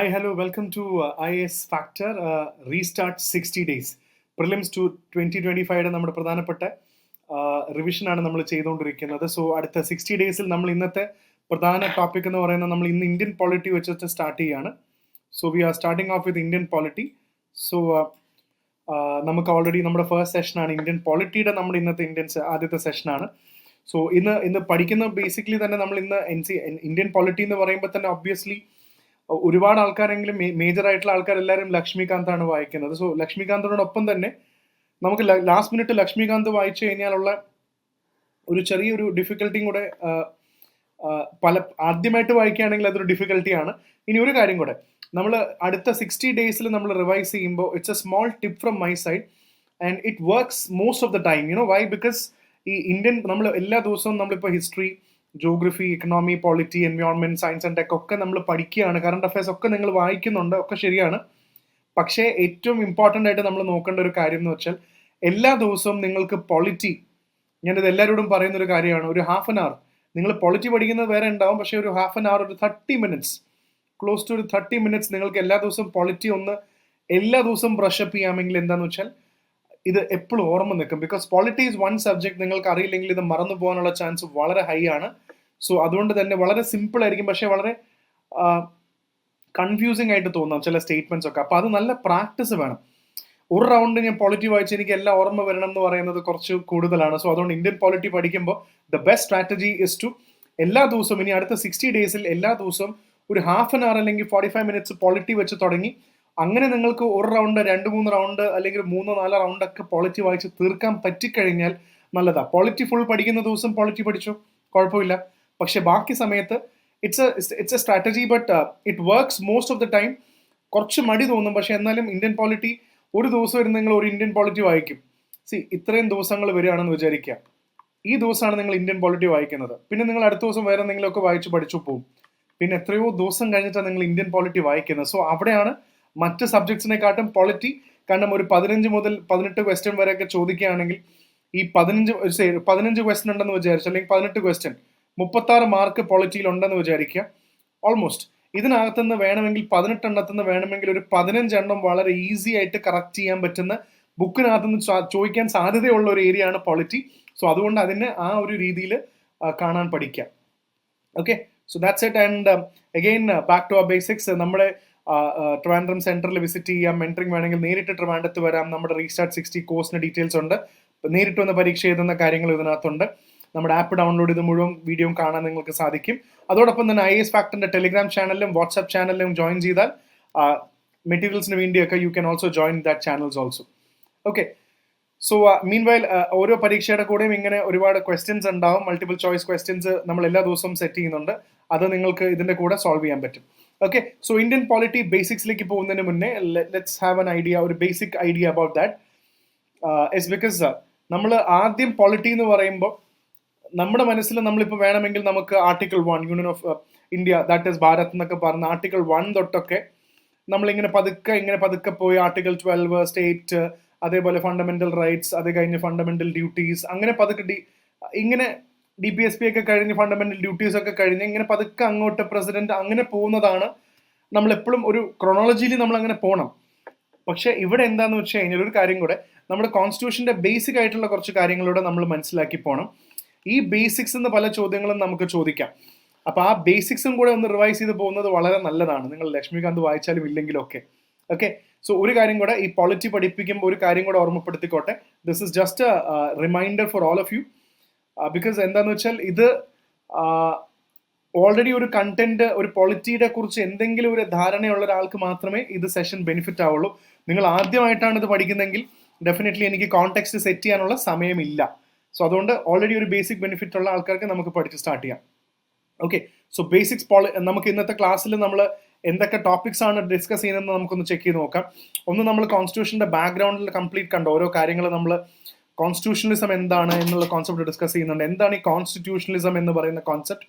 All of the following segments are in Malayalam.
Hi, hello, welcome to IAS Factor Restart 60 Days. Prelims to 2025 നമ്മുടെ പ്രധാനപ്പെട്ട റിവിഷനാണ് നമ്മൾ ചെയ്തുകൊണ്ടിരിക്കുന്നത്. സോ അടുത്ത 60 ഡേയ്സിൽ നമ്മൾ ഇന്നത്തെ പ്രധാന ടോപ്പിക് എന്ന് പറയുന്നത് നമ്മൾ ഇന്ന് ഇന്ത്യൻ പോളിറ്റി വെച്ചിട്ട് സ്റ്റാർട്ട് ചെയ്യുകയാണ്. So we are starting off with Indian polity. So നമുക്ക് ഓൾറെഡി നമ്മുടെ ഫസ്റ്റ് സെഷനാണ് ഇന്ത്യൻ പോളിറ്റിയുടെ നമ്മുടെ ഇന്നത്തെ ആദ്യത്തെ സെഷനാണ്. സോ ഇന്ന് പഠിക്കുന്ന ബേസിക്കലി തന്നെ നമ്മൾ ഇന്ന് ഇന്ത്യൻ പോളിറ്റി എന്ന് പറയുമ്പോൾ തന്നെ ഒബ്വിയസ്ലി ഒരുപാട് ആൾക്കാരെങ്കിലും മേജർ ആയിട്ടുള്ള ആൾക്കാരെല്ലാവരും ലക്ഷ്മികാന്താണ് വായിക്കുന്നത്. സോ ലക്ഷ്മികാന്തിനോടൊപ്പം തന്നെ നമുക്ക് ലാസ്റ്റ് മിനിറ്റ് ലക്ഷ്മികാന്ത് വായിച്ചു കഴിഞ്ഞാലുള്ള ഒരു ചെറിയൊരു ഡിഫിക്കൽട്ടിയും കൂടെ ആദ്യമായിട്ട് വായിക്കുകയാണെങ്കിൽ അതൊരു ഡിഫിക്കൽട്ടിയാണ്. ഇനി ഒരു കാര്യം കൂടെ, നമ്മൾ അടുത്ത 60 ഡേയ്സിൽ നമ്മൾ റിവൈസ് ചെയ്യുമ്പോൾ it's a small tip from my side and it works most of the time. Why? Because ഈ ഇന്ത്യൻ നമ്മൾ എല്ലാ ദിവസവും നമ്മളിപ്പോൾ history, geography, economy, polity, environment, science and tech ഒക്കെ നമ്മൾ പഠിക്കുകയാണ്. കറണ്ട് അഫയേഴ്സ് ഒക്കെ നിങ്ങൾ വായിക്കുന്നുണ്ട്, ഒക്കെ ശരിയാണ്. പക്ഷേ ഏറ്റവും ഇമ്പോർട്ടൻ്റ് ആയിട്ട് നമ്മൾ നോക്കേണ്ട ഒരു കാര്യം എന്ന് വെച്ചാൽ എല്ലാ ദിവസവും നിങ്ങൾക്ക് പൊളിറ്റി, ഞാനിത് എല്ലാവരോടും പറയുന്ന ഒരു കാര്യമാണ്, ഒരു ഹാഫ് ആൻ അവർ നിങ്ങൾ പൊളിറ്റി പഠിക്കുന്നത് വേറെ ഉണ്ടാവും, പക്ഷേ ഒരു ഹാഫ് ആൻ അവർ, ഒരു 30 മിനിറ്റ്സ്, ക്ലോസ് ടു ഒരു 30 മിനിറ്റ്സ് നിങ്ങൾക്ക് എല്ലാ ദിവസവും പൊളിറ്റി എല്ലാ ദിവസവും ബ്രഷപ്പ് ചെയ്യാമെങ്കിൽ എന്താണെന്ന് വെച്ചാൽ ഇത് എപ്പോഴും ഓർമ്മ നിൽക്കും. Because polity is one subject, നിങ്ങൾക്ക് അറിയില്ലെങ്കിൽ ഇത് മറന്നു പോകാനുള്ള ചാൻസ് വളരെ ഹൈ ആണ്. സോ അതുകൊണ്ട് തന്നെ വളരെ സിമ്പിൾ ആയിരിക്കും, പക്ഷേ വളരെ കൺഫ്യൂസിങ് ആയിട്ട് തോന്നാം ചില സ്റ്റേറ്റ്മെന്റ്സ് ഒക്കെ. അപ്പോൾ അത് നല്ല പ്രാക്ടീസ് വേണം. ഒരു റൗണ്ട് ഞാൻ പോളിറ്റി വായിച്ച് എനിക്ക് എല്ലാം ഓർമ്മ വരണം എന്ന് പറയുന്നത് കുറച്ച് കൂടുതലാണ്. സോ അതുകൊണ്ട് ഇന്ത്യൻ പോളിറ്റി പഠിക്കുമ്പോൾ the best strategy is to എല്ലാ ദിവസവും, ഇനി അടുത്ത 60 ഡേയ്സിൽ എല്ലാ ദിവസവും ഒരു ഹാഫ് ആൻ അവർ അല്ലെങ്കിൽ 45 മിനിറ്റ്സ് പോളിറ്റി വെച്ച് തുടങ്ങി. അങ്ങനെ നിങ്ങൾക്ക് ഒരു റൗണ്ട്, 2-3 റൗണ്ട് അല്ലെങ്കിൽ 3-4 റൗണ്ടൊക്കെ പോളിറ്റി വായിച്ച് തീർക്കാൻ പറ്റിക്കഴിഞ്ഞാൽ നല്ലതാ. പോളിറ്റി ഫുൾ പഠിക്കുന്ന ദിവസം പോളിറ്റി പഠിച്ചോ, കുഴപ്പമില്ല. പക്ഷെ ബാക്കി സമയത്ത് it's A strategy, but it works most of the time. കുറച്ച് മടി തോന്നും, പക്ഷെ എന്നാലും ഇന്ത്യൻ പോളിറ്റി ഒരു ദിവസം ഇരുന്ന് നിങ്ങൾ ഒരു ഇന്ത്യൻ പോളിറ്റി വായിക്കും. ഇത്രയും ദിവസങ്ങൾ വരികയാണെന്ന് വിചാരിക്കുക, ഈ ദിവസമാണ് നിങ്ങൾ ഇന്ത്യൻ പോളിറ്റി വായിക്കുന്നത്. പിന്നെ നിങ്ങൾ അടുത്ത ദിവസം വേറെ എന്തെങ്കിലുമൊക്കെ വായിച്ച് പഠിച്ചു പോകും. പിന്നെ എത്രയോ ദിവസം കഴിഞ്ഞിട്ടാണ് നിങ്ങൾ ഇന്ത്യൻ പോളിറ്റി വായിക്കുന്നത്. സോ അവിടെയാണ് മറ്റ് സബ്ജക്ട്സിനെക്കാട്ടും പോളിറ്റി, കാരണം ഒരു 15 മുതൽ 18 ക്വസ്റ്റ്യൻ വരെയൊക്കെ ചോദിക്കുകയാണെങ്കിൽ ഈ 15 ക്വസ്റ്റ്യൻ ഉണ്ടെന്ന് വിചാരിച്ചു, അല്ലെങ്കിൽ 18 ക്വസ്റ്റ്യൻ 36 മാർക്ക് പോളിറ്റിയിൽ ഉണ്ടെന്ന് വിചാരിക്കുക. ഓൾമോസ്റ്റ് ഇതിനകത്തുനിന്ന് വേണമെങ്കിൽ 18 എണ്ണത്തുനിന്ന് വേണമെങ്കിൽ ഒരു 15 എണ്ണം വളരെ ഈസി ആയിട്ട് കറക്റ്റ് ചെയ്യാൻ പറ്റുന്ന ബുക്കിനകത്തുനിന്ന് ചോദിക്കാൻ സാധ്യതയുള്ള ഒരു ഏരിയ ആണ് പോളിറ്റി. സോ അതുകൊണ്ട് അതിനെ ആ ഒരു രീതിയിൽ കാണാൻ പഠിക്കാം. Okay, so that's it. And again back to our basics. നമ്മുടെ ട്രിവാൻഡ്രം സെന്ററിൽ വിസിറ്റ് ചെയ്യാം. മെന്ററിംഗ് വേണമെങ്കിൽ നേരിട്ട് ട്രിവാൻഡ്രത്ത് വരാം. നമ്മുടെ റീസ്റ്റാർട്ട് 60 കോഴ്സിന് ഡീറ്റെയിൽസ് ഉണ്ട്. നേരിട്ട് വന്ന് പരീക്ഷ എഴുതുന്ന കാര്യങ്ങൾ ഇതിനകത്തുണ്ട്. നമ്മുടെ ആപ്പ് ഡൗൺലോഡ് ചെയ്ത് മുഴുവൻ വീഡിയോ കാണാൻ നിങ്ങൾക്ക് സാധിക്കും. അതോടൊപ്പം തന്നെ IAS ഫാക്ടറിന്റെ ടെലിഗ്രാം ചാനലിലും വാട്സ്ആപ്പ് ചാനലിലും ജോയിൻ ചെയ്താൽ മെറ്റീരിയൽസിന് വേണ്ടിയൊക്കെ you can also join that channels also. Okay, so meanwhile ഓരോ പരീക്ഷയുടെ കൂടെയും ഇങ്ങനെ ഒരുപാട് ക്വസ്റ്റ്യൻസ് ഉണ്ടാവും. മൾട്ടിപ്പിൾ ചോയ്സ് ക്വസ്റ്റ്യൻസ് നമ്മൾ എല്ലാ ദിവസവും സെറ്റ് ചെയ്യുന്നുണ്ട്. അത് നിങ്ങൾക്ക് ഇതിന്റെ കൂടെ സോൾവ് ചെയ്യാൻ പറ്റും. ഓക്കെ, സോ ഇന്ത്യൻ പോളിറ്റി ബേസിക്സിലേക്ക് പോകുന്നതിന് മുന്നേ ലെറ്റ്സ് ഹാവ് എൻ ഐഡിയ, ഒരു basic idea about that. It's because നമ്മൾ ആദ്യം പോളിറ്റി എന്ന് പറയുമ്പോൾ നമ്മുടെ മനസ്സിൽ നമ്മളിപ്പോൾ വേണമെങ്കിൽ നമുക്ക് article 1 union of India, that is Bharat എന്നൊക്കെ പറഞ്ഞ ആർട്ടിക്കിൾ 1 തൊട്ടൊക്കെ നമ്മളിങ്ങനെ പതുക്കെ പോയി ആർട്ടിക്കിൾ 12 സ്റ്റേറ്റ്, അതേപോലെ ഫണ്ടമെന്റൽ റൈറ്റ്സ്, അത് കഴിഞ്ഞ് ഫണ്ടമെന്റൽ ഡ്യൂട്ടീസ്, അങ്ങനെ പതുക്കെ ഇങ്ങനെ DPSP ഒക്കെ കഴിഞ്ഞ് ഫണ്ടമെന്റൽ ഡ്യൂട്ടീസ് ഒക്കെ കഴിഞ്ഞ് ഇങ്ങനെ പതുക്കെ അങ്ങോട്ട് പ്രസിഡന്റ്, അങ്ങനെ പോകുന്നതാണ്. നമ്മൾ എപ്പോഴും ഒരു ക്രോണോളജിയിൽ നമ്മൾ അങ്ങനെ പോകണം. പക്ഷെ ഇവിടെ എന്താന്ന് വെച്ച് കഴിഞ്ഞാൽ ഒരു കാര്യം കൂടെ, നമ്മുടെ കോൺസ്റ്റിറ്റ്യൂഷന്റെ ബേസിക് ആയിട്ടുള്ള കുറച്ച് കാര്യങ്ങളൂടെ നമ്മൾ മനസ്സിലാക്കി പോകണം. ഈ ബേസിക്സ് എന്ന് പല ചോദ്യങ്ങളും നമുക്ക് ചോദിക്കാം. അപ്പൊ ആ ബേസിക്സും കൂടെ ഒന്ന് റിവൈസ് ചെയ്ത് പോകുന്നത് വളരെ നല്ലതാണ്, നിങ്ങൾ ലക്ഷ്മികാന്ത് വായിച്ചാലും ഇല്ലെങ്കിലും ഒക്കെ. ഓക്കെ, സോ ഒരു കാര്യം കൂടെ, ഈ പോളിറ്റി പഠിപ്പിക്കുമ്പോൾ ഒരു കാര്യം കൂടെ ഓർമ്മപ്പെടുത്തിക്കോട്ടെ. This is just a reminder for all of you. Because എന്താന്ന് വെച്ചാൽ ഇത് ഓൾറെഡി ഒരു കണ്ടന്റ്, ഒരു പോളിറ്റിയുടെ കുറിച്ച് എന്തെങ്കിലും ഒരു ധാരണയുള്ള ഒരാൾക്ക് മാത്രമേ ഇത് സെഷൻ ബെനിഫിറ്റ് ആവുള്ളൂ. നിങ്ങൾ ആദ്യമായിട്ടാണ് ഇത് പഠിക്കുന്നതെങ്കിൽ ഡെഫിനറ്റ്ലി എനിക്ക് കോണ്ടെക്സ്റ്റ് സെറ്റ് ചെയ്യാനുള്ള സമയമില്ല. സോ അതുകൊണ്ട് ഓൾറെഡി ഒരു ബേസിക് ബെനിഫിറ്റ് ഉള്ള ആൾക്കാർക്ക് നമുക്ക് പഠിച്ച് സ്റ്റാർട്ട് ചെയ്യാം. ഓക്കെ, സോ ബേസിക്സ് നമുക്ക് ഇന്നത്തെ ക്ലാസ്സിൽ നമ്മൾ എന്തൊക്കെ ടോപ്പിക്സ് ആണ് ഡിസ്കസ് ചെയ്യുന്നതെന്ന് നമുക്കൊന്ന് ചെക്ക് ചെയ്ത് നോക്കാം. ഒന്ന്, നമ്മൾ കോൺസ്റ്റിറ്റ്യൂഷന്റെ ബാക്ക്ഗ്രൗണ്ടിൽ കംപ്ലീറ്റ് കണ്ടു. ഓരോ കാര്യങ്ങൾ നമ്മൾ കോൺസ്റ്റിറ്റ്യൂഷണലിസം എന്താണ് എന്നുള്ള കോൺസെപ്റ്റ് ഡിസ്കസ് ചെയ്യുന്നുണ്ട്. എന്താണ് ഈ കോൺസ്റ്റിറ്റ്യൂഷണലിസം എന്ന് പറയുന്ന കോൺസെപ്റ്റ്,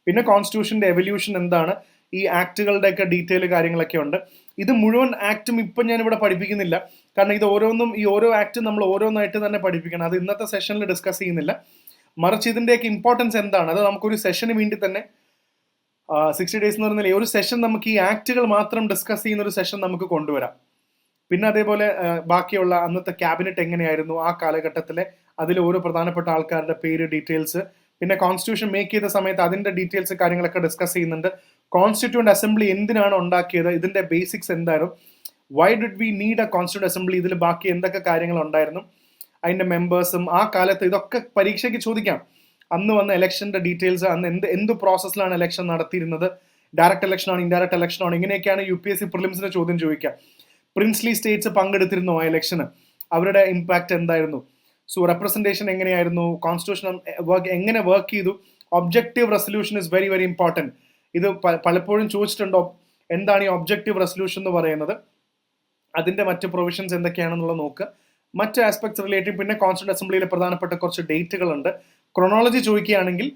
പിന്നെ കോൺസ്റ്റിറ്റ്യൂഷന്റെ എവല്യൂഷൻ എന്താണ്, ഈ ആക്ടുകളുടെ ഒക്കെ ഡീറ്റെയിൽ കാര്യങ്ങളൊക്കെ ഉണ്ട്. ഇത് മുഴുവൻ ആക്ടും ഇപ്പം ഞാനിവിടെ പഠിപ്പിക്കുന്നില്ല, കാരണം ഇത് ഓരോ ആക്ടും നമ്മൾ ഓരോന്നായിട്ട് തന്നെ പഠിപ്പിക്കണം. അത് ഇന്നത്തെ സെഷനിൽ ഡിസ്കസ് ചെയ്യുന്നില്ല. മറിച്ച് ഇതിൻ്റെയൊക്കെ ഇമ്പോർട്ടൻസ് എന്താണ്, അത് നമുക്കൊരു സെഷന് വേണ്ടി തന്നെ 60 days എന്ന് പറഞ്ഞാൽ ഒരു സെഷൻ നമുക്ക് ഈ ആക്ടുകൾ മാത്രം ഡിസ്കസ് ചെയ്യുന്ന ഒരു സെഷൻ നമുക്ക് കൊണ്ടുവരാം. പിന്നെ അതേപോലെ ബാക്കിയുള്ള അന്നത്തെ ക്യാബിനറ്റ് എങ്ങനെയായിരുന്നു ആ കാലഘട്ടത്തിലെ, അതിൽ ഓരോ പ്രധാനപ്പെട്ട ആൾക്കാരുടെ പേര്, ഡീറ്റെയിൽസ്, പിന്നെ കോൺസ്റ്റിറ്റ്യൂഷൻ മേക്ക് ചെയ്ത സമയത്ത് അതിന്റെ ഡീറ്റെയിൽസ് കാര്യങ്ങളൊക്കെ ഡിസ്കസ് ചെയ്യുന്നുണ്ട്. കോൺസ്റ്റിറ്റ്യൂന്റ് അസംബ്ലി എന്തിനാണ് ഉണ്ടാക്കിയത്, ഇതിന്റെ ബേസിക്സ് എന്തായിരുന്നു, why did we need A constituent assembly, ഇതിൽ ബാക്കി എന്തൊക്കെ കാര്യങ്ങൾ ഉണ്ടായിരുന്നു, അതിന്റെ മെമ്പേഴ്സും ആ കാലത്ത്, ഇതൊക്കെ പരീക്ഷയ്ക്ക് ചോദിക്കാം. അന്ന് വന്ന ഇലക്ഷന്റെ ഡീറ്റെയിൽസ്, അന്ന് എന്ത് പ്രോസസ്സിലാണ് ഇലക്ഷൻ നടത്തിയിരുന്നത്, ഡയറക്റ്റ് ഇലക്ഷൻ ആണ്, ഇൻഡയറക്റ്റ് ഇലക്ഷൻ ആണ്, ഇങ്ങനെയൊക്കെയാണ് UPSC പ്രിലിംസിന് ചോദ്യം ചോദിക്കുക. പ്രിൻസ്ലി സ്റ്റേറ്റ്സ് പങ്കെടുത്തിരുന്നു ആ ഇലക്ഷന്, അവരുടെ ഇമ്പാക്ട് എന്തായിരുന്നു, സോ റെപ്രസെന്റേഷൻ എങ്ങനെയായിരുന്നു, കോൺസ്റ്റിറ്റ്യൂഷൻ എങ്ങനെ വർക്ക് ചെയ്തു, objective resolution is very very important. ഇത് പലപ്പോഴും ചോദിച്ചിട്ടുണ്ടോ, എന്താണ് ഈ ഒബ്ജക്റ്റീവ് റെസൊല്യൂഷൻ എന്ന് പറയുന്നത്, അതിന്റെ മറ്റ് പ്രൊവിഷൻസ് എന്തൊക്കെയാണെന്നുള്ളത് നോക്കുക. മറ്റ് ആസ്പെക്ട്സ് റിലേറ്റീവ്, പിന്നെ കോൺസ്റ്റിറ്റ്യൂന്റ് അസംബ്ലിയിലെ പ്രധാനപ്പെട്ട കുറച്ച് ഡേറ്റുകളുണ്ട്. ക്രൊണോളജി ചോദിക്കുകയാണെങ്കിൽ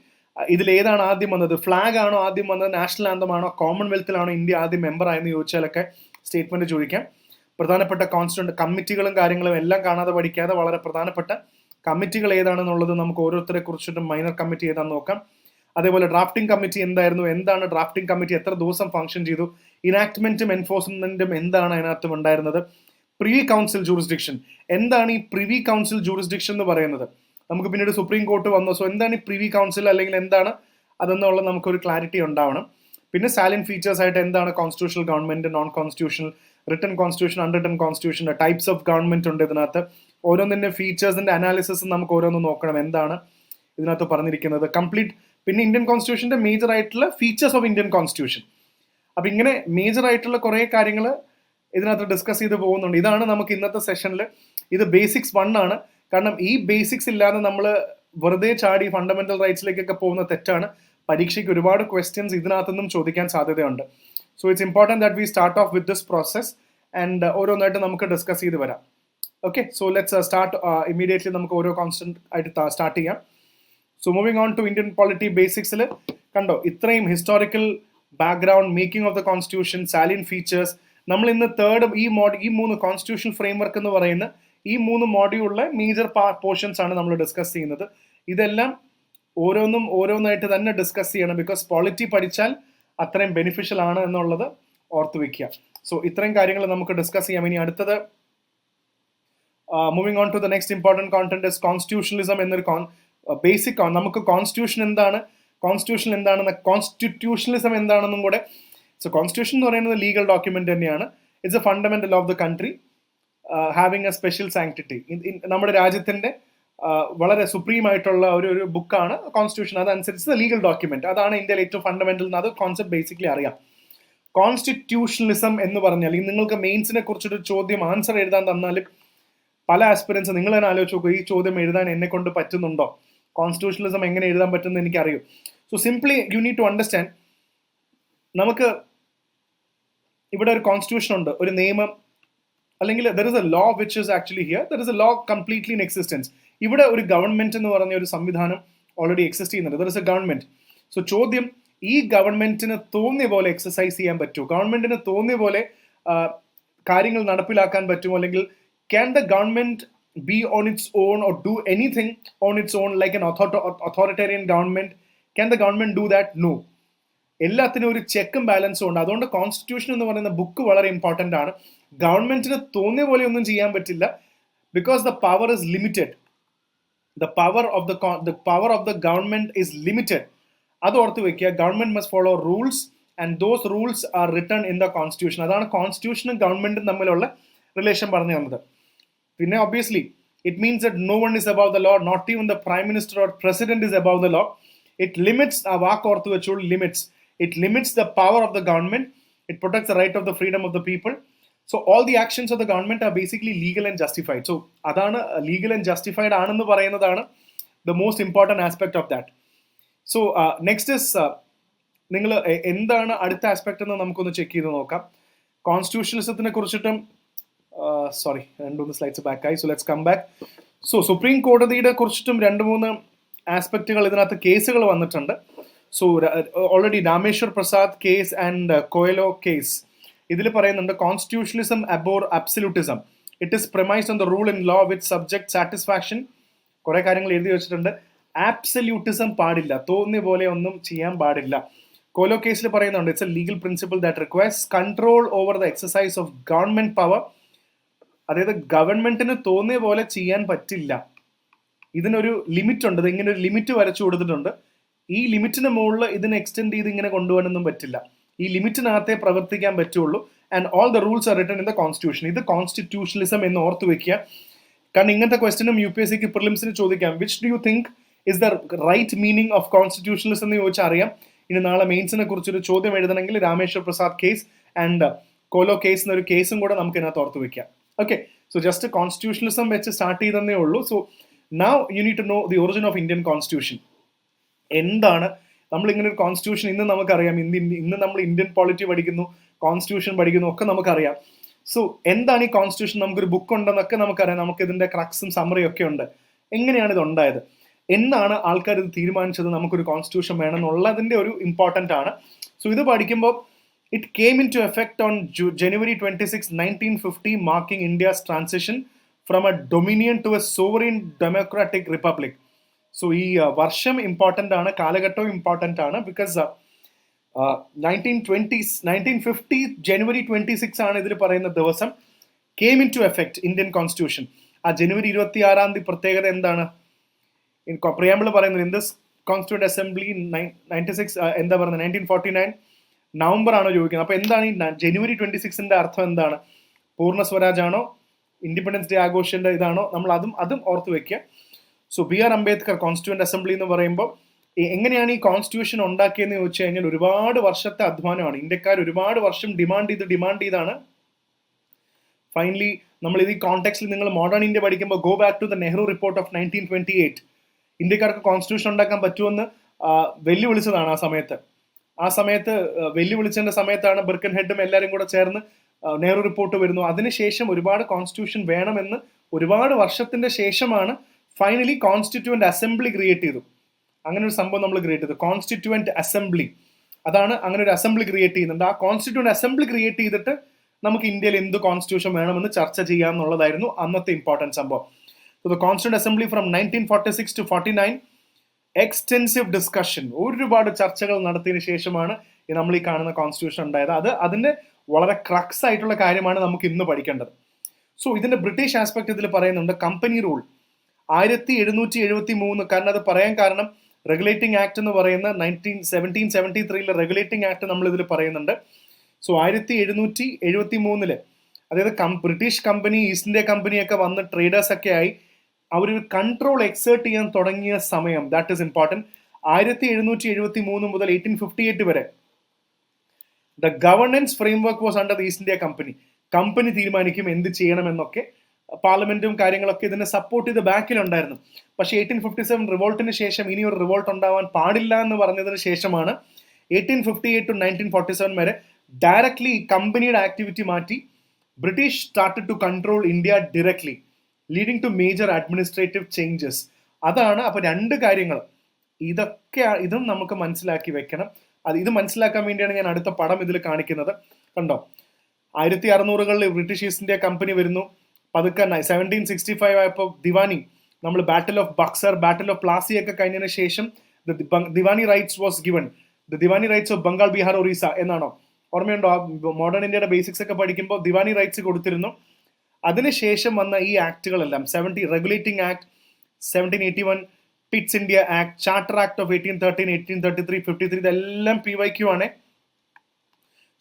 ഇതിൽ ഏതാണ് ആദ്യം വന്നത്, ഫ്ലാഗ് ആണോ ആദ്യം വന്നത്, നാഷണൽ ആന്തം ആണോ, കോമൺവെൽത്തിലാണോ ഇന്ത്യ ആദ്യം മെമ്പർ ആയെന്ന് ചോദിച്ചാലൊക്കെ സ്റ്റേറ്റ്മെന്റ് ചോദിക്കാം. പ്രധാനപ്പെട്ട കോൺസ്റ്റിറ്റ്യൂന്റ് കമ്മിറ്റികളും കാര്യങ്ങളും എല്ലാം കാണാതെ പഠിക്കാതെ വളരെ പ്രധാനപ്പെട്ട കമ്മിറ്റികൾ ഏതാണെന്നുള്ളത് നമുക്ക് ഓരോരുത്തരെ കുറിച്ചിട്ടും മൈനർ കമ്മിറ്റി ഏതാണെന്ന് നോക്കാം. അതേപോലെ ഡ്രാഫ്റ്റിംഗ് കമ്മിറ്റി എന്തായിരുന്നു, എന്താണ് ഡ്രാഫ്റ്റിംഗ് കമ്മിറ്റി, എത്ര ദിവസം ഫംഗ്ഷൻ ചെയ്തു, ഇനാക്ട്മെന്റും എൻഫോഴ്സ്മെന്റും എന്താണ് അതിനകത്തും ഉണ്ടായിരുന്നത്, പ്രിവി കൗൺസിൽ ജൂറിസ്ഡിക്ഷൻ, എന്താണ് ഈ പ്രിവി കൗൺസിൽ ജൂറിസ്ഡിക്ഷൻ എന്ന് പറയുന്നത്, നമുക്ക് പിന്നീട് സുപ്രീം കോർട്ട് വന്നു. സോ എന്താണ് ഈ പ്രിവി കൗൺസിൽ, അല്ലെങ്കിൽ എന്താണ് അതെന്നുള്ള നമുക്കൊരു ക്ലാരിറ്റി ഉണ്ടാവണം. പിന്നെ സാലിൻ ഫീച്ചേഴ്സ് ആയിട്ട് എന്താണ് constitutional government, non constitutional, written constitution, unwritten constitution, types of government ഉണ്ട് ഇതിനകത്ത്. ഓരോന്നിന്റെ ഫീച്ചേഴ്സിന്റെ അനാലിസിസ് നമുക്ക് ഓരോന്ന് നോക്കണം, എന്താണ് ഇതിനകത്ത് പറഞ്ഞിരിക്കുന്നത് കംപ്ലീറ്റ്. പിന്നെ ഇന്ത്യൻ കോൺസ്റ്റിറ്റ്യൂഷന്റെ മേജർ ആയിട്ടുള്ള ഫീച്ചേഴ്സ് ഓഫ് ഇന്ത്യൻ കോൺസ്റ്റിറ്റ്യൂഷൻ. അപ്പൊ ഇങ്ങനെ മേജർ ആയിട്ടുള്ള കുറെ കാര്യങ്ങൾ ഇതിനകത്ത് ഡിസ്കസ് ചെയ്ത് പോകുന്നുണ്ട്. ഇതാണ് നമുക്ക് ഇന്നത്തെ സെഷനിൽ. ഇത് ബേസിക്സ് 1 ആണ്. കാരണം ഈ ബേസിക്സ് ഇല്ലാതെ നമ്മൾ വെറുതെ ചാടി ഫണ്ടമെന്റൽ റൈറ്റ്സിലേക്കൊക്കെ പോകുന്ന തെറ്റാണ്. പരീക്ഷയ്ക്ക് ഒരുപാട് ക്വസ്റ്റ്യൻസ് ഇതിനകത്തുനിന്നും ചോദിക്കാൻ സാധ്യതയുണ്ട്. So it's important that we start off with this process and ഓരോന്നായിട്ട് നമുക്ക് ഡിസ്കസ് ചെയ്ത് വരാം. Okay, so let's start immediately. നമുക്ക് ഓരോ കോൺസ്റ്റന്റ് ആയിട്ട് സ്റ്റാർട്ട് ചെയ്യാം. So moving on to Indian polity ബേസിക്സിൽ കണ്ടോ, ഇത്രയും historical background, making of the constitution, salient features. നമ്മൾ ഇന്ന് ഈ 3 കോൺസ്റ്റിറ്റ്യൂഷൻ ഫ്രെയിംവർക്ക് എന്ന് പറയുന്ന ഈ 3 മോഡ്യൂളിലെ മേജർ പോർഷൻസ് ആണ് നമ്മൾ ഡിസ്കസ് ചെയ്യുന്നത്. ഇതെല്ലാം ഓരോന്നായിട്ട് തന്നെ ഡിസ്കസ് ചെയ്യണം. ബിക്കോസ് പോളിറ്റി പഠിച്ചാൽ അത്രയും ബെനിഫിഷ്യൽ ആണ് എന്നുള്ളത് ഓർത്ത് വെക്കുക. സോ ഇത്രയും കാര്യങ്ങൾ നമുക്ക് ഡിസ്കസ് ചെയ്യാം. ഇനി അടുത്തത് moving on to the next important content is constitutionalism എന്നൊരു ബേസിക്. നമുക്ക് കോൺസ്റ്റിറ്റ്യൂഷനിസം എന്താണെന്നും കൂടെ. സോ കോൺസ്റ്റിറ്റ്യൂഷൻ എന്ന് പറയുന്നത് ലീഗൽ ഡോക്യുമെന്റ് തന്നെയാണ്. It's a fundamental of the country having a special sanctity. നമ്മുടെ രാജ്യത്തിന്റെ വളരെ സുപ്രീം ആയിട്ടുള്ള ഒരു ബുക്കാണ് കോൺസ്റ്റിറ്റ്യൂഷൻ. അതനുസരിച്ച് ലീഗൽ ഡോക്യുമെന്റ്, അതാണ് ഇന്ത്യയിൽ ഏറ്റവും ഫണ്ടമെന്റൽ. അത് കോൺസെപ്റ്റ് ബേസിക്കലി അറിയാം. കോൺസ്റ്റിറ്റ്യൂഷണലിസം എന്ന് പറഞ്ഞാൽ, നിങ്ങൾക്ക് മെയിൻസിനെ കുറിച്ചൊരു ചോദ്യം ആൻസർ എഴുതാൻ തന്നാലും പല ആസ്പിറൻസ്, നിങ്ങൾ തന്നെ ആലോചിച്ച് നോക്കുക, ഈ ചോദ്യം എഴുതാൻ എന്നെ കൊണ്ട് പറ്റുന്നുണ്ടോ, കോൺസ്റ്റിറ്റ്യൂഷണലിസം എങ്ങനെ എഴുതാൻ പറ്റുമെന്ന് എനിക്കറിയും. So simply you need to understand, നമുക്ക് ഇവിടെ ഒരു കോൺസ്റ്റിറ്റ്യൂഷൻ ഉണ്ട്, ഒരു നിയമം, അല്ലെങ്കിൽ there is a law which is actually here, there is a law completely in existence. ഇവിടെ ഒരു ഗവൺമെന്റ് എന്ന് പറഞ്ഞ ഒരു സംവിധാനം ഓൾറെഡി എക്സിസ്റ്റ് ചെയ്യുന്നുണ്ട്. There is a government. So ചോദ്യം, ഈ ഗവൺമെന്റിന് തോന്നിയ പോലെ എക്സസൈസ് ചെയ്യാൻ പറ്റുമോ, ഗവൺമെന്റിന് തോന്നിയ പോലെ കാര്യങ്ങൾ നടപ്പിലാക്കാൻ പറ്റുമോ, അല്ലെങ്കിൽ can the government be on its own or do anything on its own like an authoritarian government? Can the government do that? No. എല്ലാത്തിനും ഒരു ചെക്കും ബാലൻസും ഉണ്ട്. അതുകൊണ്ട് കോൺസ്റ്റിറ്റ്യൂഷൻ എന്ന് പറയുന്ന ബുക്ക് വളരെ ഇമ്പോർട്ടൻ്റ് ആണ്. ഗവൺമെന്റിന് തോന്നിയ പോലെ ഒന്നും ചെയ്യാൻ പറ്റില്ല, because the power is limited. The power of the government is limited. അത് ഓർത്ത് വെക്കുക. Government must follow rules and those rules are written in the constitution. അതാണ് കോൺസ്റ്റിറ്റ്യൂഷനും ഗവൺമെന്റും തമ്മിലുള്ള റിലേഷൻ പറഞ്ഞു തന്നത്. പിന്നെ obviously it means that no one is above the law, not even the prime minister or president is above the law. It limits a vaak orthu vechul limits. It limits the power of the government. It protects the right of the freedom of the people. So all the actions of the government are basically legal and justified. So adana legal and justified aanennu parayunnathaanu the most important aspect of that. So next is നിങ്ങൾ എന്താണ് അടുത്ത ആസ്പെക്ട് എന്ന് നമുക്കൊന്ന് ചെക്ക് ചെയ്ത് നോക്കാം. കോൺസ്റ്റിറ്റ്യൂഷണലിസത്തിനെ കുറിച്ചിട്ടും സോറി 2-3 സ്ലൈഡ്സ് ബാക്ക് ആയി. So let's come back. So supreme കോടതിയുടെ കുറിച്ചിട്ടും 2-3 ആസ്പെക്റ്റുകൾ ഇതിനകത്ത് കേസുകൾ വന്നിട്ടുണ്ട്. So already Rameshwar Prasad case and Coelho case, ഇതിൽ പറയുന്നുണ്ട് constitutionalism abhor absolutism. It is premised on the rule in law with subject satisfaction. കുറെ കാര്യങ്ങൾ എഴുതി വെച്ചിട്ടുണ്ട്. ആബ്സല്യൂട്ടിസം പാടില്ല, തോന്നിയ പോലെ ഒന്നും ചെയ്യാൻ പാടില്ല. കോലോ കേസിൽ പറയുന്നുണ്ട് it's A legal principle that requires control over the exercise of government power. അതായത് ഗവൺമെന്റിന് തോന്നിയ പോലെ ചെയ്യാൻ പറ്റില്ല, ഇതിനൊരു ലിമിറ്റ് ഉണ്ട്, ഇങ്ങനെ ഒരു ലിമിറ്റ് വരച്ചു കൊടുത്തിട്ടുണ്ട്. ഈ ലിമിറ്റിന് മുകളിൽ ഇതിനെ എക്സ്റ്റെൻഡ് ചെയ്ത് ഇങ്ങനെ കൊണ്ടുപോകാനൊന്നും പറ്റില്ല, ഈ ലിമിറ്റിനകത്തേ പ്രവർത്തിക്കാൻ പറ്റുള്ളൂ. And all the rules are written in the constitution. ഇത് കോൺസ്റ്റിറ്റ്യൂഷണലിസം എന്ന് ഓർത്ത് വെക്കുക. കാരണം ഇങ്ങനത്തെ ക്വസ്റ്റ്യനും UPSCക്ക് പ്രിലിംസിന് ചോദിക്കാം. Which do you think is the right meaning of constitutionalism എന്ന് ചോദിച്ചാൽ അറിയാം. ഇനി നാളെ മെയിൻസിനെ കുറിച്ചൊരു ചോദ്യം എഴുതണമെങ്കിൽ രാമേശ്വർ പ്രസാദ് കേസ് ആൻഡ് കോലോ കേസ് എന്നൊരു കേസും കൂടെ നമുക്ക് ഇതിനകത്ത് ഓർത്ത് വെക്കാം. ഓക്കെ, സോ ജസ്റ്റ് കോൺസ്റ്റിറ്റ്യൂഷണലിസം വെച്ച് സ്റ്റാർട്ട് ചെയ്തതേ ഉള്ളൂ. So now you need to know the origin of Indian constitution. എന്താണ് നമ്മളിങ്ങനെ ഒരു കോൺസ്റ്റിറ്റ്യൂഷൻ, ഇന്ന് നമുക്കറിയാം, ഇന്ന് നമ്മൾ ഇന്ത്യൻ പോളിറ്റി പഠിക്കുന്നു, കോൺസ്റ്റിറ്റ്യൂഷൻ പഠിക്കുന്നു, ഒക്കെ നമുക്കറിയാം. സോ എന്താണ് ഈ കോൺസ്റ്റിറ്റ്യൂഷൻ? നമുക്കൊരു ബുക്ക് ഉണ്ടെന്നൊക്കെ നമുക്കറിയാം, നമുക്ക് ഇതിന്റെ ക്രക്സും സമ്മറിയും ഒക്കെ ഉണ്ട്. എങ്ങനെയാണ് ഇത് ഉണ്ടായത്, എന്നാണ് ആൾക്കാർ ഇത് തീരുമാനിച്ചത് നമുക്കൊരു കോൺസ്റ്റിറ്റ്യൂഷൻ വേണം എന്നുള്ളതിന്റെ ഒരു ഇമ്പോർട്ടൻ്റ് ആണ്. സോ ഇത് പഠിക്കുമ്പോൾ it came into effect on January 26, 1950, marking India's transition from a dominion to a sovereign democratic republic. So ഈ വർഷം ഇമ്പോർട്ടൻ്റ് ആണ്, കാലഘട്ടവും ഇമ്പോർട്ടൻ്റ് ആണ്. ബിക്കോസ് 1950 January 26 ആണ് ഇതിൽ പറയുന്ന ദിവസം came into effect Indian constitution. ആ ജനുവരി 26 പ്രത്യേകത എന്താണ്? പ്രിയാമ്പിൾ പറയുന്നത് ഇൻ ദിസ് കോൺസ്റ്റിറ്റ്യൂന്റ് അസംബ്ലി 96 എന്താ പറയുന്നത് 1949 നവംബർ ആണോ ചോദിക്കുന്നത്. അപ്പൊ എന്താണ് ഈ January 26 അർത്ഥം എന്താണ്? പൂർണ്ണ സ്വരാജ് ആണോ, ഇൻഡിപെൻഡൻസ് ഡേ ആഘോഷന്റെ ഇതാണോ? നമ്മൾ അതും ഓർത്ത് വെക്കുക. So BR Ambedkar constituent assembly എന്ന് പറയുമ്പോൾ എങ്ങനെയാണ് ഈ കോൺസ്റ്റിറ്റ്യൂഷൻ ഉണ്ടാക്കിയെന്ന് ചോദിച്ചു കഴിഞ്ഞാൽ ഒരുപാട് വർഷത്തെ അധ്വാനമാണ്. ഇന്ത്യക്കാർ ഒരുപാട് വർഷം ഡിമാൻഡ് ചെയ്താണ് ഫൈനലി നമ്മൾ ഇത് ഈ കോണ്ടെക്സ്റ്റിൽ നിങ്ങൾ മോഡേൺ ഇന്ത്യ പഠിക്കുമ്പോൾ go back to the Nehru report of 1928. ഇന്ത്യക്കാർക്ക് കോൺസ്റ്റിറ്റ്യൂഷൻ ഉണ്ടാക്കാൻ പറ്റുമെന്ന് വെല്ലുവിളിച്ചതാണ് ആ സമയത്ത് വെല്ലുവിളിച്ചതിന്റെ സമയത്താണ് ബിർക്കൻ ഹെഡും എല്ലാവരും കൂടെ ചേർന്ന് നെഹ്റു റിപ്പോർട്ട് വരുന്നു. അതിനുശേഷം ഒരുപാട് കോൺസ്റ്റിറ്റ്യൂഷൻ വേണമെന്ന് ഒരുപാട് വർഷത്തിന്റെ ശേഷമാണ് ഫൈനലി കോൺസ്റ്റിറ്റ്യൂവന്റ് അസംബ്ലി ക്രിയേറ്റ് ചെയ്തു. അങ്ങനെ ഒരു സംഭവം നമ്മൾ ക്രിയേറ്റ് ചെയ്തു, കോൺസ്റ്റിറ്റ്യൂവന്റ് അസംബ്ലി. അതാണ് അങ്ങനെ ഒരു അസംബ്ലി ക്രിയേറ്റ് ചെയ്യുന്നുണ്ട്. ആ കോൺസ്റ്റിറ്റ്യൂവന്റ് അസംബ്ലി ക്രിയേറ്റ് ചെയ്തിട്ട് നമുക്ക് ഇന്ത്യയിൽ എന്ത് കോൺസ്റ്റിറ്റ്യൂഷൻ വേണമെന്ന് ചർച്ച ചെയ്യാമെന്നുള്ളതായിരുന്നു അന്നത്തെ ഇമ്പോർട്ടൻറ്റ് സംഭവം. So the Constituent Assembly from 1946 to 49, extensive discussion, ഒരുപാട് ചർച്ചകൾ നടത്തിയതിനു ശേഷമാണ് നമ്മൾ ഈ കാണുന്ന കോൺസ്റ്റിറ്റ്യൂഷൻ ഉണ്ടായത്. അതിന്റെ വളരെ ക്രക്സ് ആയിട്ടുള്ള കാര്യമാണ് നമുക്ക് ഇന്ന് പഠിക്കേണ്ടത്. സോ ഇതിന്റെ ബ്രിട്ടീഷ് ആസ്പെക്ട് ഇതിൽ പറയുന്നുണ്ട്. കമ്പനി റൂൾ 1773, കാരണം അത് പറയാൻ കാരണം റെഗുലേറ്റിംഗ് ആക്ട് എന്ന് പറയുന്ന 1773 റെഗുലേറ്റിംഗ് ആക്ട് നമ്മൾ ഇതിൽ പറയുന്നുണ്ട്. സോ 1773 അതായത് ബ്രിട്ടീഷ് കമ്പനി, ഈസ്റ്റ് ഇന്ത്യ കമ്പനിയൊക്കെ വന്ന് ട്രേഡേഴ്സ് ഒക്കെ ആയി അവരൊരു കൺട്രോൾ എക്സേർട്ട് ചെയ്യാൻ തുടങ്ങിയ സമയം, ദാറ്റ് ഈസ് ഇമ്പോർട്ടൻറ്റ്. 1773 മുതൽ 1858 വരെ the governance framework was under the east India company. Company തീരുമാനിക്കും എന്ത് ചെയ്യണമെന്നൊക്കെ. പാർലമെന്റും കാര്യങ്ങളൊക്കെ ഇതിനെ സപ്പോർട്ട് ചെയ്ത് ബാക്കിലുണ്ടായിരുന്നു. പക്ഷേ 1857 റിവോൾട്ടിന് ശേഷം ഇനി ഒരു റിവോൾട്ട് ഉണ്ടാവാൻ പാടില്ല എന്ന് പറഞ്ഞതിന് ശേഷമാണ് 1858 to 1947 വരെ ഡയറക്ട്ലി കമ്പനിയുടെ ആക്ടിവിറ്റി മാറ്റി British started to control India directly, leading to major administrative changes. അതാണ്. അപ്പൊ രണ്ട് കാര്യങ്ങൾ ഇതും നമുക്ക് മനസ്സിലാക്കി വെക്കണം. ഇത് മനസ്സിലാക്കാൻ വേണ്ടിയാണ് ഞാൻ അടുത്ത പടം ഇതിൽ കാണിക്കുന്നത്. കണ്ടോ, 1600-കളിൽ ബ്രിട്ടീഷ് ഈസ്റ്റ് ഇന്ത്യ കമ്പനി വരുന്നു. പതുക്കെ 1765 ആയപ്പോൾ ദിവാനി, നമ്മൾ battle of Buxar, battle of Plassey ഒക്കെ കഴിഞ്ഞതിന് ശേഷം Diwani rights was given, the Diwani rights of Bengal, Bihar, Orissa എന്നാണോ? ഓർമ്മയുണ്ടോ? മോഡേൺ ഇന്ത്യയുടെ ബേസിക്സ് ഒക്കെ പഠിക്കുമ്പോൾ ദിവാനി റൈറ്റ്സ് കൊടുത്തിരുന്നു. അതിനുശേഷം വന്ന ഈ ആക്ടുകളെല്ലാം regulating act 1781, Pitt's India act, charter act of 1813, 1833, 53, ഇതെല്ലാം PYQ ആണ്.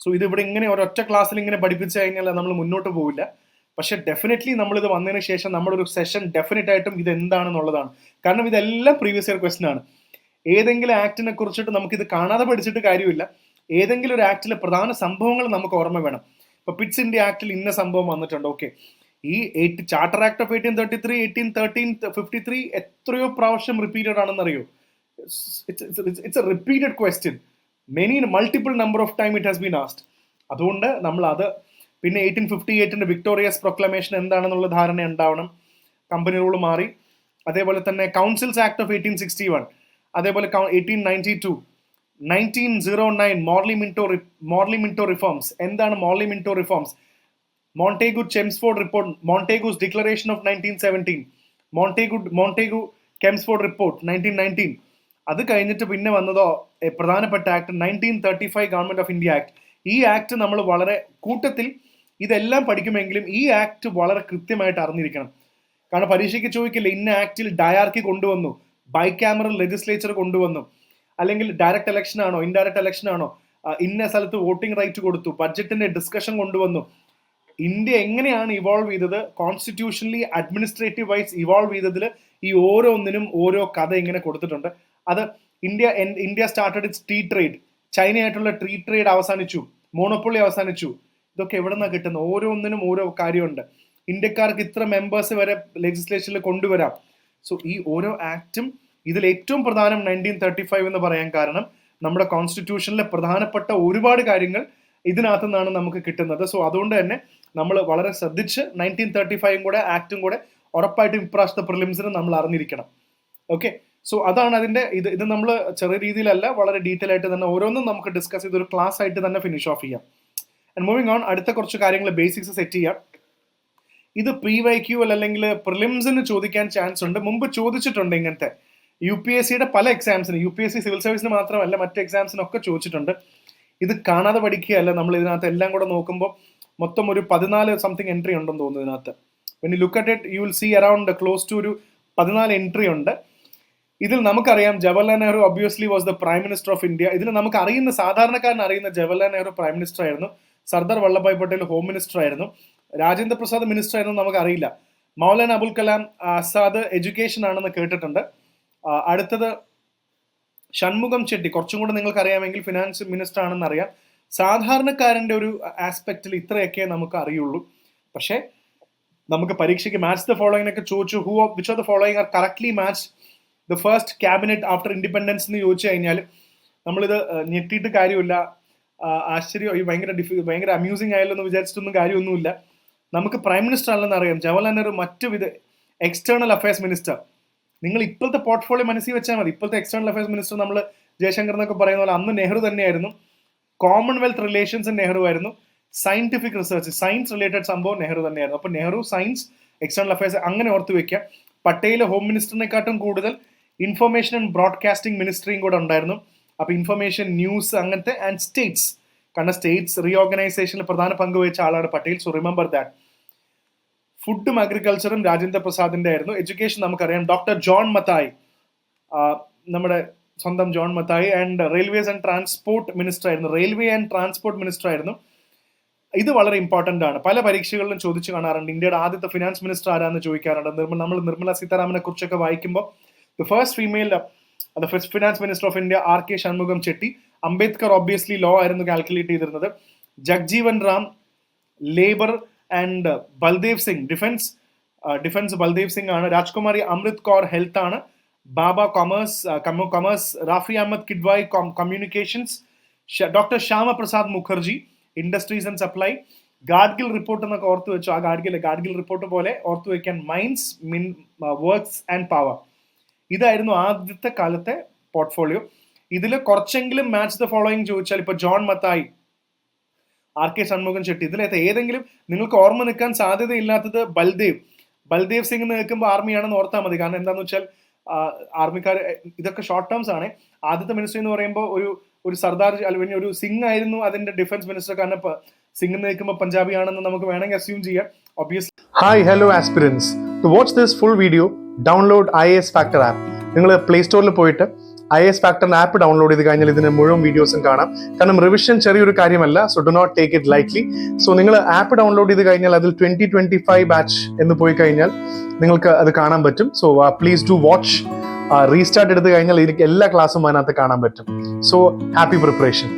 സോ ഇതിവിടെ ഇങ്ങനെ ഒരൊറ്റ ക്ലാസ്സിൽ ഇങ്ങനെ പഠിപ്പിച്ചു കഴിഞ്ഞാൽ നമ്മൾ മുന്നോട്ട് പോവില്ല. പക്ഷെ ഡെഫിനറ്റ്ലി നമ്മളിത് വന്നതിന് ശേഷം നമ്മളൊരു സെഷൻ ഡെഫിനറ്റ് ആയിട്ടും ഇത് എന്താണെന്നുള്ളതാണ്. കാരണം ഇതെല്ലാം പ്രീവിയസ് ഇയർ ക്വസ്റ്റൻ ആണ്. ഏതെങ്കിലും ആക്ടിനെ കുറിച്ചിട്ട് നമുക്കിത് കാണാതെ പഠിച്ചിട്ട് കാര്യമില്ല. ഏതെങ്കിലും ഒരു ആക്ടിലെ പ്രധാന സംഭവങ്ങൾ നമുക്ക് ഓർമ്മ വേണം. ഇപ്പൊ പിറ്റ്സ് ഇന്ത്യ ആക്ടിൽ ഇന്ന സംഭവം വന്നിട്ടുണ്ട്. ഓക്കെ, ഈ ചാർട്ടർ ആക്ട് ഓഫ് 1833, 1813, 53 എത്രയോ പ്രാവശ്യം റിപ്പീറ്റഡ് ആണെന്നറിയോ? It's a repeated question. Multiple number of time it has been asked. അതുകൊണ്ട് നമ്മൾ അത് പിന്നെ 1858 വിക്ടോറിയസ് പ്രൊക്ലമേഷൻ എന്താണെന്നുള്ള ധാരണ ഉണ്ടാവണം. കമ്പനി റൂൾ മാറി. അതേപോലെ തന്നെ കൗൺസിൽസ് ആക്ട് ഓഫ് 1861, അതേപോലെ 1892, 1909 മോർലി മിന്റോ റിഫോംസ്. എന്താണ് Morley Minto reforms? Montagu Chelmsford report, Montagu's declaration of 1917, Montagu Chelmsford report 1919. അത് കഴിഞ്ഞിട്ട് പിന്നെ വന്നതോ പ്രധാനപ്പെട്ട act 1935 government of India act. ഈ ആക്ട് നമ്മൾ വളരെ കൂട്ടത്തിൽ ഇതെല്ലാം പഠിക്കുമെങ്കിലും ഈ ആക്ട് വളരെ കൃത്യമായിട്ട് അറിഞ്ഞിരിക്കണം. കാരണം പരീക്ഷയ്ക്ക് ചോദിക്കില്ല ഇന്ന ആക്ടിൽ ഡയാർക്കി കൊണ്ടുവന്നു, ബൈക്യാമറൽ ലെജിസ്ലേച്ചർ കൊണ്ടുവന്നു, അല്ലെങ്കിൽ ഡയറക്റ്റ് ഇലക്ഷൻ ആണോ ഇൻഡയറക്റ്റ് ഇലക്ഷൻ ആണോ, ഇന്ന സ്ഥലത്ത് വോട്ടിംഗ് റൈറ്റ് കൊടുത്തു, ബഡ്ജറ്റിന്റെ ഡിസ്കഷൻ കൊണ്ടുവന്നു. ഇന്ത്യ എങ്ങനെയാണ് ഇവോൾവ് ചെയ്തത്, കോൺസ്റ്റിറ്റ്യൂഷണലി അഡ്മിനിസ്ട്രേറ്റീവ് വൈസ് ഇവോൾവ് ചെയ്തതിൽ ഈ ഓരോന്നിനും ഓരോ കഥ ഇങ്ങനെ കൊടുത്തിട്ടുണ്ട്. അത് India started its tea trade, ചൈനയായിട്ടുള്ള ടീ ട്രേഡ് അവസാനിച്ചു, മോണോപ്പൊളി അവസാനിച്ചു. ഇതൊക്കെ എവിടെ നിന്നാണ് കിട്ടുന്നത്? ഓരോന്നിനും ഓരോ കാര്യമുണ്ട്. ഇന്ത്യക്കാർക്ക് ഇത്ര മെമ്പേഴ്സ് വരെ ലെജിസ്ലേഷനിൽ കൊണ്ടുവരാം. സോ ഈ ഓരോ ആക്റ്റും ഇതിൽ ഏറ്റവും പ്രധാനം 1935 എന്ന് പറയാൻ കാരണം നമ്മുടെ കോൺസ്റ്റിറ്റ്യൂഷനിലെ പ്രധാനപ്പെട്ട ഒരുപാട് കാര്യങ്ങൾ ഇതിനകത്തു നിന്നാണ് നമുക്ക് കിട്ടുന്നത്. സോ അതുകൊണ്ട് തന്നെ നമ്മൾ വളരെ ശ്രദ്ധിച്ച് 1935 കൂടെ ആക്റ്റും കൂടെ ഉറപ്പായിട്ടും ഇപ്രാവശ്യത്തെ പ്രിലിംസിന് നമ്മൾ അറിഞ്ഞിരിക്കണം. ഓക്കെ, സോ അതാണ് അതിന്റെ ഇത് നമ്മൾ ചെറിയ രീതിയിലല്ല, വളരെ ഡീറ്റെയിൽ ആയിട്ട് തന്നെ ഓരോന്നും നമുക്ക് ഡിസ്കസ് ചെയ്ത് ഒരു ക്ലാസ് ആയിട്ട് തന്നെ ഫിനിഷ് ഓഫ് ചെയ്യാം. ആൻഡ് മൂവിങ് ഓൺ, അടുത്ത കുറച്ച് കാര്യങ്ങൾ ബേസിക്സ് സെറ്റ് ചെയ്യാം. ഇത് PYQ അല്ലെങ്കിൽ പ്രിലിംസിന് ചോദിക്കാൻ ചാൻസ് ഉണ്ട്. മുമ്പ് ചോദിച്ചിട്ടുണ്ട് ഇങ്ങനത്തെ UPSCയുടെ പല എക്സാംസിന്, UPSC സിവിൽ സർവീസിന് മാത്രമല്ല മറ്റ് എക്സാംസിനൊക്കെ ചോദിച്ചിട്ടുണ്ട്. ഇത് കാണാതെ പഠിക്കുകയല്ല, നമ്മൾ ഇതിനകത്ത് എല്ലാം കൂടെ നോക്കുമ്പോൾ മൊത്തം ഒരു 14 സംതിങ് എൻട്രി ഉണ്ടെന്ന് തോന്നുന്നു ഇതിനകത്ത്. when you look at it you will see around close to ഒരു 14 എൻട്രി ഉണ്ട്. ഇതിൽ നമുക്കറിയാം Jawaharlal Nehru obviously was the prime minister of India. ഇതിൽ നമുക്ക് അറിയുന്ന സാധാരണക്കാരൻ അറിയുന്ന ജവഹർലാൽ നെഹ്റു പ്രൈം മിനിസ്റ്റർ ആയിരുന്നു, സർദാർ വല്ലഭായ് പട്ടേൽ ഹോം മിനിസ്റ്റർ ആയിരുന്നു, രാജേന്ദ്ര പ്രസാദ് മിനിസ്റ്റർ ആയിരുന്നു നമുക്കറിയില്ല, മൗലാന അബുൽ കലാം ആസാദ് എഡ്യൂക്കേഷൻ ആണെന്ന് കേട്ടിട്ടുണ്ട്. അടുത്തത് ഷൺമുഖം ചെട്ടി, കുറച്ചും കൂടെ നിങ്ങൾക്ക് അറിയാമെങ്കിൽ ഫിനാൻസ് മിനിസ്റ്റർ ആണെന്ന് അറിയാം. സാധാരണക്കാരന്റെ ഒരു ആസ്പെക്റ്റിൽ ഇത്രയൊക്കെ നമുക്ക് അറിയുള്ളൂ. പക്ഷേ നമുക്ക് പരീക്ഷയ്ക്ക് മാച്ച് ദ ഫോളോയിങ് ഒക്കെ ചോദിച്ചു, which of the following are correctly match the first cabinet after independence എന്ന് ചോദിച്ചു കഴിഞ്ഞാൽ നമ്മളിത് ഞെട്ടിയിട്ട് കാര്യമില്ല, ആശ്ചര്യം ഭയങ്കര അമ്യൂസിങ് ആയല്ലോ എന്ന് വിചാരിച്ചിട്ടൊന്നും കാര്യമൊന്നുമില്ല. നമുക്ക് പ്രൈം മിനിസ്റ്റർ അല്ലെന്ന് അറിയാം Jawaharlal Nehru, external affairs minister. നിങ്ങൾ ഇപ്പോഴത്തെ പോർട്ട്ഫോളിയോ മനസ്സിൽ വെച്ചാൽ മതി. ഇപ്പോഴത്തെ എക്സ്റ്റേണൽ അഫയേഴ്സ് മിനിസ്റ്റർ നമ്മൾ ജയശങ്കർ എന്നൊക്കെ പറയുന്ന പോലെ അന്ന് നെഹ്റു തന്നെയായിരുന്നു. കോമൺവെൽത്ത് റിലേഷൻസ് നെഹ്റു ആയിരുന്നു. സയന്റിഫിക് റിസർച്ച്, സയൻസ് റിലേറ്റഡ് സംഭവം നെഹ്റു തന്നെയായിരുന്നു. അപ്പോൾ നെഹ്റു സയൻസ്, എക്സ്റ്റേണൽ അഫയേഴ്സ് അങ്ങനെ ഓർത്ത് വെക്കുക. പട്ടേൽ ഹോം മിനിസ്റ്ററിനെക്കാട്ടും കൂടുതൽ ഇൻഫർമേഷൻ ആൻഡ് ബ്രോഡ്കാസ്റ്റിംഗ് മിനിസ്ട്രിയും കൂടെ ഉണ്ടായിരുന്നു. അപ്പോൾ ഇൻഫർമേഷൻ, ന്യൂസ് അങ്ങനത്തെ, ആൻഡ് സ്റ്റേറ്റ്സ്, കാരണം സ്റ്റേറ്റ്സ് റീഓർഗനൈസേഷനിൽ പ്രധാന പങ്ക് വഹിച്ച ആളാണ് പട്ടേൽ. So remember that. ഫുഡും അഗ്രികൾച്ചറും രാജേന്ദ്ര പ്രസാദിന്റെ ആയിരുന്നു. എഡ്യൂക്കേഷൻ നമുക്കറിയാം ഡോക്ടർ ജോൺ മത്തായി, നമ്മുടെ സ്വന്തം John Mathai. And railways and transport minister ആയിരുന്നു, റെയിൽവേ ആൻഡ് ട്രാൻസ്പോർട്ട് മിനിസ്റ്റർ ആയിരുന്നു. ഇത് വളരെ ഇമ്പോർട്ടന്റ് ആണ്, പല പരീക്ഷകളിലും ചോദിച്ചു കാണാറുണ്ട്. ഇന്ത്യയുടെ ആദ്യത്തെ ഫിനാൻസ് മിനിസ്റ്റർ ആരാന്ന് ചോദിക്കാറുണ്ട്. നമ്മൾ നിർമ്മല സീതാരാമനെ കുറിച്ചൊക്കെ വായിക്കുമ്പോൾ the first female finance minister of India RK Shanmukham Chetty. Ambedkar obviously law ആയിരുന്നു കാൽക്കുലേറ്റ് ചെയ്തിരുന്നത്. Jagjivan Ram labour and Baldev Singh defence Baldev Singh ആണ്. രാജ്കുമാരി അമൃത് കൗർ ഹെൽത്ത് ആണ്. Bhabha commerce, Rafi Ahmed Kidwai communications, doctor Shyama Prasad Mukherjee industries and supply. Gadgil report എന്നൊക്കെ ഓർത്തു വെച്ചു. ആ ഗാഡ്ഗിൽ റിപ്പോർട്ട് പോലെ ഓർത്തു വെക്കാൻ മൈൻസ്, വർക്ക്സ് ആൻഡ് പവർ. ഇതായിരുന്നു ആദ്യത്തെ കാലത്തെ പോർട്ട്ഫോളിയോ. ഇതിൽ കുറച്ചെങ്കിലും മാച്ച് ദ ഫോളോയിങ് ചോദിച്ചാൽ ഇപ്പൊ ജോൺ മത്തായി, RK ഷൺമുഖം ചെട്ടി, ഇതിലത്തെ ഏതെങ്കിലും നിങ്ങൾക്ക് ഓർമ്മ നിൽക്കാൻ സാധ്യതയില്ലാത്തത് ബൽദേവ് സിംഗ് എന്ന് കേൾക്കുമ്പോൾ ആർമിയാണെന്ന് ഓർത്താൽ മതി. കാരണം എന്താണെന്ന് വെച്ചാൽ ആർമിക്കാർ, ഇതൊക്കെ ഷോർട്ട് ടേംസ് ആണ്. ആദ്യത്തെ മിനിസ്റ്റർ എന്ന് പറയുമ്പോൾ ഒരു സർദാർ അല്ലെങ്കിൽ ഒരു സിംഗ് ആയിരുന്നു അതിന്റെ ഡിഫൻസ് മിനിസ്റ്റർ. കാരണം സിംഗ് എന്ന് കേൾക്കുമ്പോൾ പഞ്ചാബി ആണെന്ന് നമുക്ക് വേണമെങ്കിൽ അസ്യൂം ചെയ്യാം. Obviously. Hi, hello aspirants. To watch this full video download IAS factor app. നിങ്ങൾ പ്ലേ സ്റ്റോറിൽ പോയിട്ട് IAS ഫാക്ടർ ആപ്പ് ഡൗൺലോഡ് ചെയ്ത് കഴിഞ്ഞാൽ ഇതിന്റെ മുഴുവൻ വീഡിയോസും കാണാം. കാരണം റിവിഷൻ ചെറിയൊരു കാര്യമല്ല, so do not take it lightly. So നിങ്ങൾ ആപ്പ് ഡൗൺലോഡ് ചെയ്ത് കഴിഞ്ഞാൽ അതിൽ 2025 ബാച്ച് എന്ന് പോയി കഴിഞ്ഞാൽ നിങ്ങൾക്ക് അത് കാണാൻ പറ്റും. So please do watch. Restart എടുത്തു കഴിഞ്ഞാൽ ഇതിലേക്ക് എല്ലാ ക്ലാസ്സും അതിനകത്ത് കാണാൻ പറ്റും. So happy preparation.